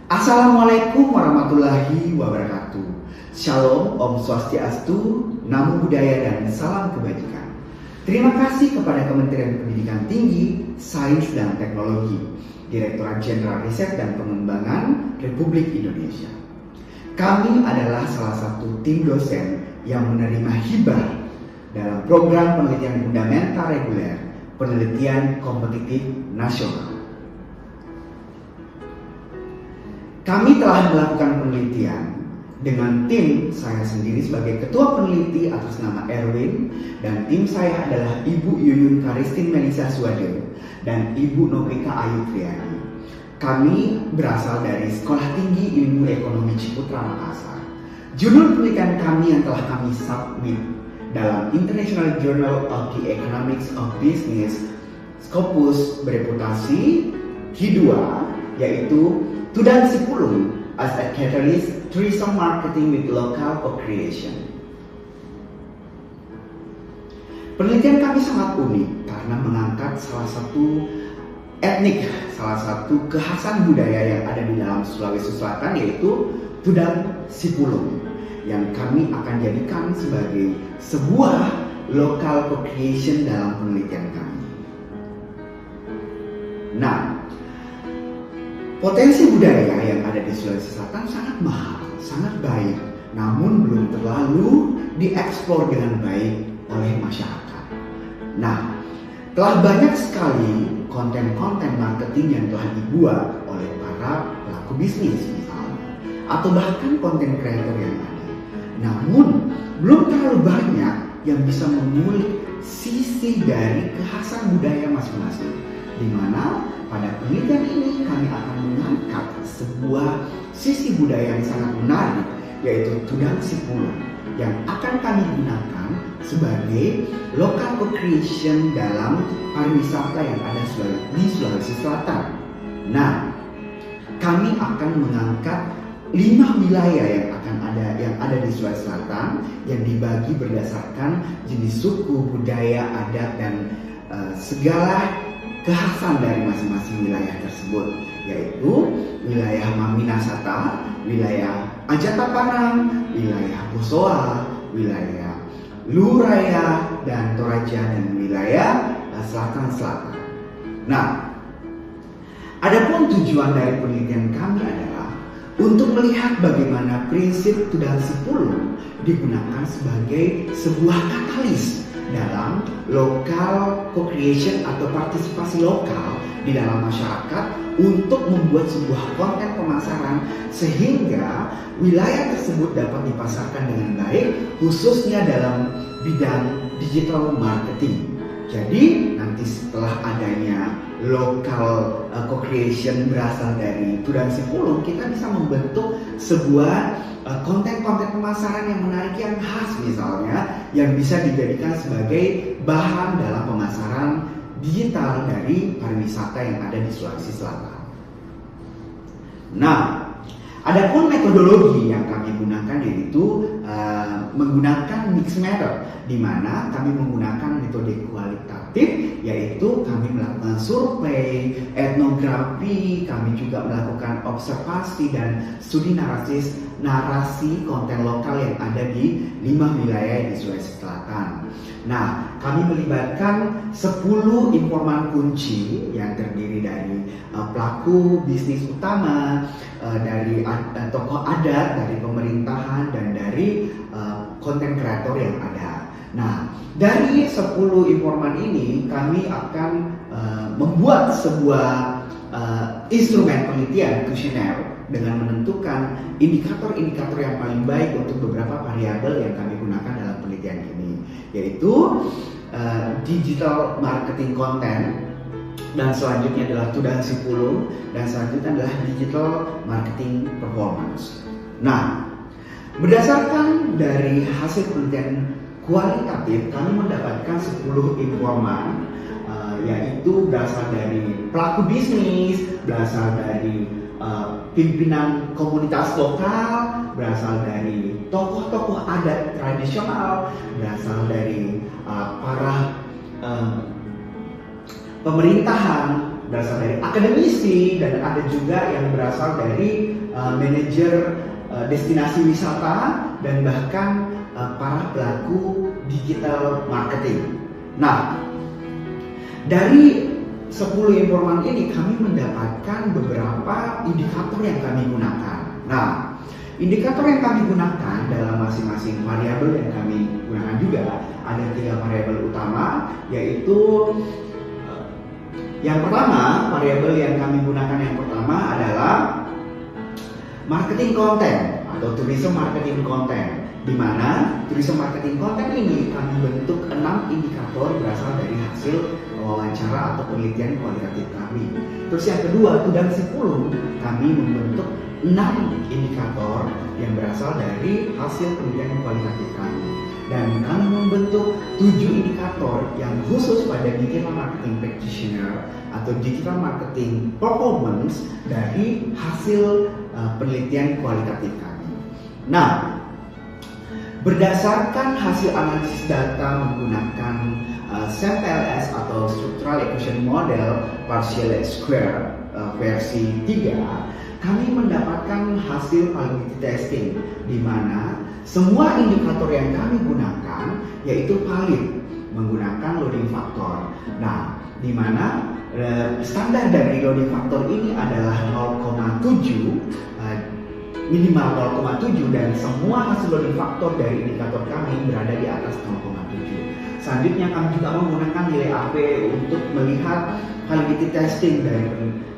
Assalamualaikum warahmatullahi wabarakatuh. Shalom, Om Swastiastu, Namo Buddhaya, dan salam kebajikan. Terima kasih kepada Kementerian Pendidikan Tinggi, Sains dan Teknologi, Direktorat Jenderal Riset dan Pengembangan Republik Indonesia. Kami adalah salah satu tim dosen yang menerima hibah dalam program penelitian fundamental reguler, penelitian kompetitif nasional. Kami telah melakukan penelitian dengan tim saya sendiri sebagai ketua peneliti atas nama Erwin, dan tim saya adalah Ibu Yuyun Karistin Melisa Suwade dan Ibu Nobrika Ayu Triani. Kami berasal dari Sekolah Tinggi Ilmu Ekonomi Ciputra Makassar. Judul penelitian kami yang telah kami submit dalam International Journal of the Economics of Business Scopus bereputasi Q2, yaitu Tudang Sipulung as a Catalyst Tourism Marketing with Local Co-Creation. Penelitian kami sangat unik karena mengangkat salah satu etnik, salah satu kekhasan budaya yang ada di dalam Sulawesi Selatan, yaitu Tudang Sipulung, yang kami akan jadikan sebagai sebuah local co-creation dalam penelitian kami. Nah, potensi budaya yang ada di Sulawesi Selatan sangat mahal, sangat baik, namun belum terlalu dieksplor dengan baik oleh masyarakat. Nah, telah banyak sekali konten-konten marketing yang telah dibuat oleh para pelaku bisnis misalnya, atau bahkan konten kreator yang ada. Namun, belum terlalu banyak yang bisa mengulik sisi dari kekhasan budaya masing-masing, di mana pada penelitian ini kami akan mengangkat sebuah sisi budaya yang sangat menarik, yaitu Tudang Sipulung, yang akan kami gunakan sebagai local co-creation dalam pariwisata yang ada di Sulawesi Selatan. Nah, kami akan mengangkat 5 wilayah yang ada di Sulawesi Selatan, yang dibagi berdasarkan jenis suku, budaya, adat, dan segala kekhasan dari masing-masing wilayah tersebut, yaitu wilayah Maminasata, wilayah Ajatapanang, wilayah Bosowa, wilayah Luraya dan Toraja, dan wilayah Selatan-Selatan. Nah, adapun tujuan dari penelitian kami adalah untuk melihat bagaimana prinsip Tudang Sipulung digunakan sebagai sebuah katalis dalam local co-creation atau partisipasi lokal di dalam masyarakat untuk membuat sebuah konten pemasaran sehingga wilayah tersebut dapat dipasarkan dengan baik, khususnya dalam bidang digital marketing. Jadi nanti setelah adanya local co-creation berasal dari Tudang Sipulung, kita bisa membentuk sebuah konten-konten pemasaran yang menarik, yang khas misalnya, yang bisa dijadikan sebagai bahan dalam pemasaran digital dari pariwisata yang ada di Sulawesi Selatan. Nah, adapun metodologi yang kami gunakan yaitu menggunakan mixed method, di mana kami menggunakan metode kualitatif, yaitu kami melakukan survei, etnografi, kami juga melakukan observasi dan studi narasi konten lokal yang ada di 5 wilayah di Sulawesi Selatan. Nah, kami melibatkan 10 informan kunci yang terdiri dari pelaku bisnis utama, dari tokoh adat, dari pemerintahan, dan dari konten kreator yang ada. Nah, dari 10 informan ini kami akan membuat sebuah instrumen penelitian kuesioner dengan menentukan indikator-indikator yang paling baik untuk beberapa variabel yang kami gunakan dalam penelitian ini, yaitu digital marketing content, dan selanjutnya adalah Tudang Sipulung, dan selanjutnya adalah digital marketing performance. Nah, berdasarkan dari hasil penelitian kualitatif, kami mendapatkan 10 informan, yaitu berasal dari pelaku bisnis, berasal dari pimpinan komunitas lokal, berasal dari tokoh-tokoh adat tradisional, berasal dari para pemerintahan, berasal dari akademisi, dan ada juga yang berasal dari manajer destinasi wisata, dan bahkan para pelaku digital marketing. Nah, dari 10 informan ini kami mendapatkan beberapa indikator yang kami gunakan. Nah, indikator yang kami gunakan dalam masing-masing variabel yang kami gunakan juga ada 3 variabel utama, yaitu yang pertama, variabel yang kami gunakan yang pertama adalah marketing content atau tourism marketing content, di mana tourism marketing content ini kami bentuk 6 indikator berasal dari hasil wawancara atau penelitian kualitatif kami. Terus yang kedua, Tudang Sipulung, kami membentuk 6 indikator yang berasal dari hasil penelitian kualitatif kami. Dan kami membentuk 7 indikator yang khusus pada digital marketing practitioner atau digital marketing performance dari hasil penelitian kualitatif kami. Nah, berdasarkan hasil analisis data menggunakan SAMPLS atau Structural Equation Model Partial Square versi 3, kami mendapatkan hasil validity testing, di mana semua indikator yang kami gunakan yaitu valid menggunakan loading factor. Nah, di mana standar dari loading factor ini adalah 0,7, minimal 0,7, dan semua hasil loading factor dari indikator kami berada di atas 0,7. Selanjutnya kami juga menggunakan nilai AP untuk melihat validity testing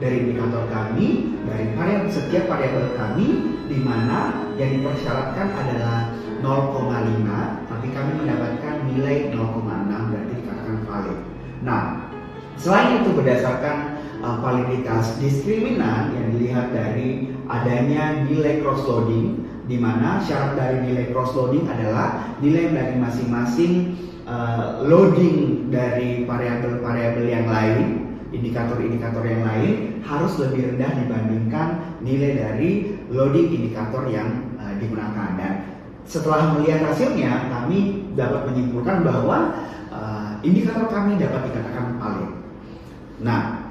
dari indikator kami, dari setiap variabel kami, di mana yang dipersyaratkan adalah 0,5, tapi kami mendapatkan nilai 0,6, berarti dikatakan valid. Nah, selain itu berdasarkan validitas diskriminan yang dilihat dari adanya nilai cross loading, di mana syarat dari nilai cross loading adalah nilai dari masing-masing loading dari variabel-variabel yang lain, indikator-indikator yang lain harus lebih rendah dibandingkan nilai dari loading indikator yang digunakan. Dan setelah melihat hasilnya, kami dapat menyimpulkan bahwa indikator kami dapat dikatakan valid. Nah,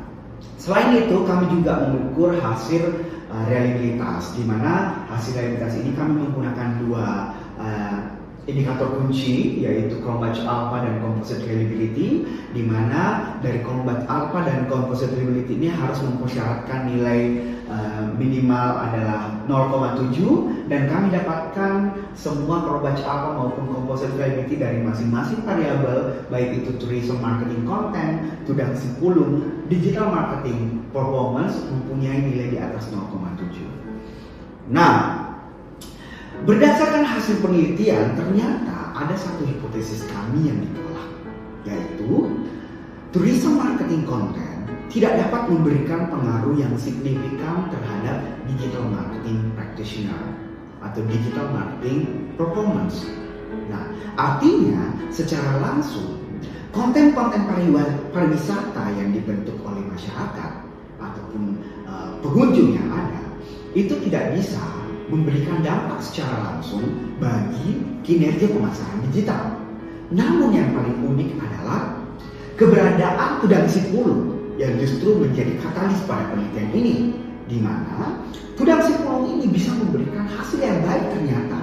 selain itu kami juga mengukur hasil reliabilitas, di mana hasil reliabilitas ini kami menggunakan 2 indikator kunci, yaitu Cronbach Alpha dan Composite Reliability, di mana dari Cronbach Alpha dan Composite Reliability ini harus mempersyaratkan nilai minimal adalah 0,7, dan kami dapatkan semua Cronbach Alpha maupun Composite Reliability dari masing-masing variabel, baik itu tourism marketing content, Tudang Sipulung, digital marketing performance, mempunyai nilai di atas 0,7. Nah, berdasarkan hasil penelitian, ternyata ada satu hipotesis kami yang ditolak, yaitu tourism marketing content tidak dapat memberikan pengaruh yang signifikan terhadap digital marketing practitioner atau digital marketing performance. Nah, artinya secara langsung konten-konten pariwisata yang dibentuk oleh masyarakat ataupun pengunjung yang ada itu tidak bisa memberikan dampak secara langsung bagi kinerja pemasaran digital. Namun yang paling unik adalah keberadaan Tudang Sipulung yang justru menjadi katalis pada penelitian ini, di mana Tudang Sipulung ini bisa memberikan hasil yang baik ternyata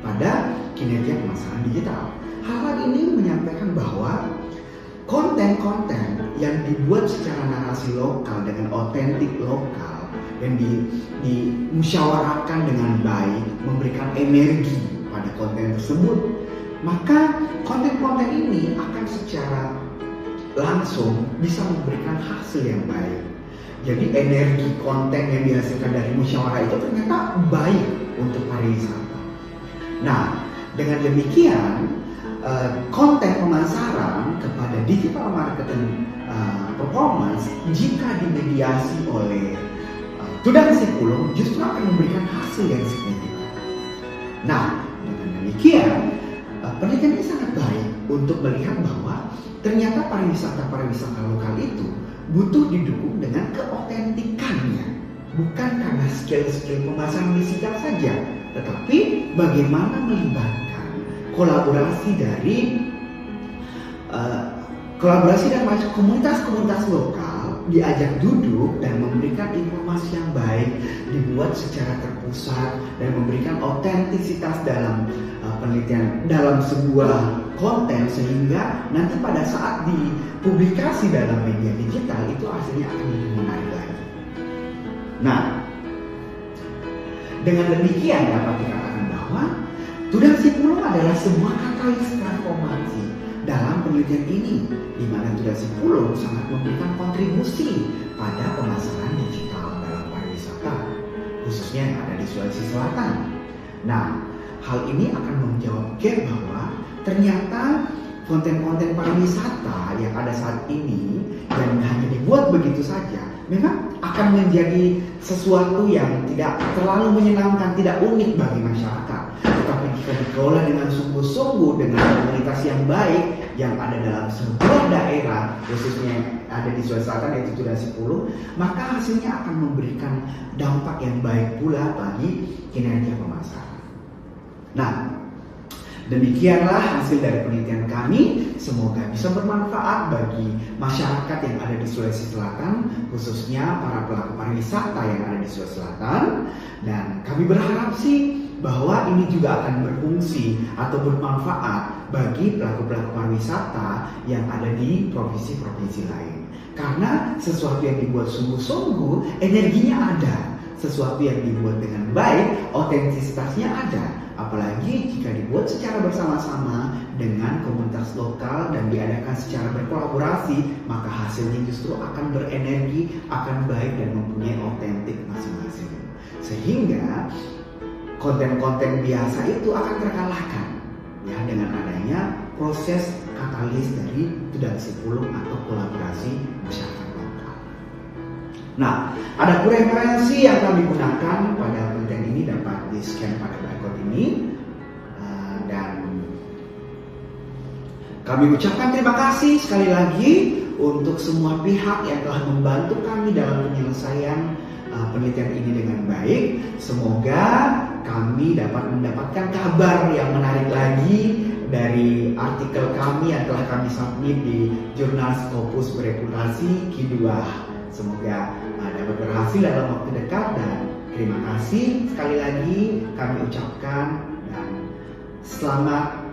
pada kinerja pemasaran digital. Hal ini menyampaikan bahwa konten-konten yang dibuat secara narasi lokal dengan otentik lokal dan dimusyawarahkan dengan baik, memberikan energi pada konten tersebut, maka konten-konten ini akan secara langsung bisa memberikan hasil yang baik. Jadi energi konten yang dihasilkan dari musyawarah itu ternyata baik untuk pariwisata. Nah, dengan demikian konten pemasaran kepada digital marketing performance jika dimediasi oleh Tudang Sipulung justru akan memberikan hasil yang signifikan. Nah, dengan demikian penelitian ini sangat baik untuk melihat bahwa ternyata pariwisata lokal itu butuh didukung dengan keotentikannya, bukan karena skill-skill pemasaran digital saja, tetapi bagaimana melibatkan kolaborasi dan komunitas-komunitas lokal diajak duduk dan memberikan informasi yang baik, dibuat secara terpusat dan memberikan otentisitas dalam penelitian dalam sebuah konten, sehingga nanti pada saat dipublikasi dalam media digital itu hasilnya akan lebih menarik lagi. Nah, dengan demikian dapat dikatakan bahwa tudang sipulung adalah sebuah katalis transformasi dalam penelitian ini, di mana tudang sipulung sangat memberikan kontribusi pada pemasaran digital dalam pariwisata, khususnya yang ada di Sulawesi Selatan. Nah, hal ini akan menjawab gap bahwa ternyata konten-konten pariwisata yang ada saat ini yang hanya dibuat begitu saja memang akan menjadi sesuatu yang tidak terlalu menyenangkan, tidak unik bagi masyarakat. Tetapi jika dikelola dengan sungguh-sungguh, dengan komunitas yang baik yang ada dalam sebuah daerah, khususnya yang ada di Sulawesi Selatan yaitu Tudang Sipulung, maka hasilnya akan memberikan dampak yang baik pula bagi kinerja pemasaran. Nah, demikianlah hasil dari penelitian kami. Semoga bisa bermanfaat bagi masyarakat yang ada di Sulawesi Selatan, khususnya para pelaku pariwisata yang ada di Sulawesi Selatan. Dan kami berharap sih bahwa ini juga akan berfungsi atau bermanfaat bagi pelaku-pelaku pariwisata yang ada di provinsi-provinsi lain. Karena sesuatu yang dibuat sungguh-sungguh, energinya ada. Sesuatu yang dibuat dengan baik, otentisitasnya ada. Apalagi jika dibuat secara bersama-sama dengan komunitas lokal dan diadakan secara berkolaborasi, maka hasilnya justru akan berenergi, akan baik dan mempunyai otentik masing-masing. Sehingga konten-konten biasa itu akan terkalahkan ya dengan adanya proses katalis dari Tudang Sipulung atau kolaborasi masyarakat lokal. Nah, ada referensi yang kami gunakan pada konten ini dapat di-scan pada barcode ini. Dan kami ucapkan terima kasih sekali lagi untuk semua pihak yang telah membantu kami dalam penyelesaian penelitian ini dengan baik. Semoga kami dapat mendapatkan kabar yang menarik lagi dari artikel kami yang telah kami submit di jurnal Scopus Bereputasi Q2. Semoga dapat berhasil dalam waktu dekat, dan terima kasih sekali lagi kami ucapkan, dan selamat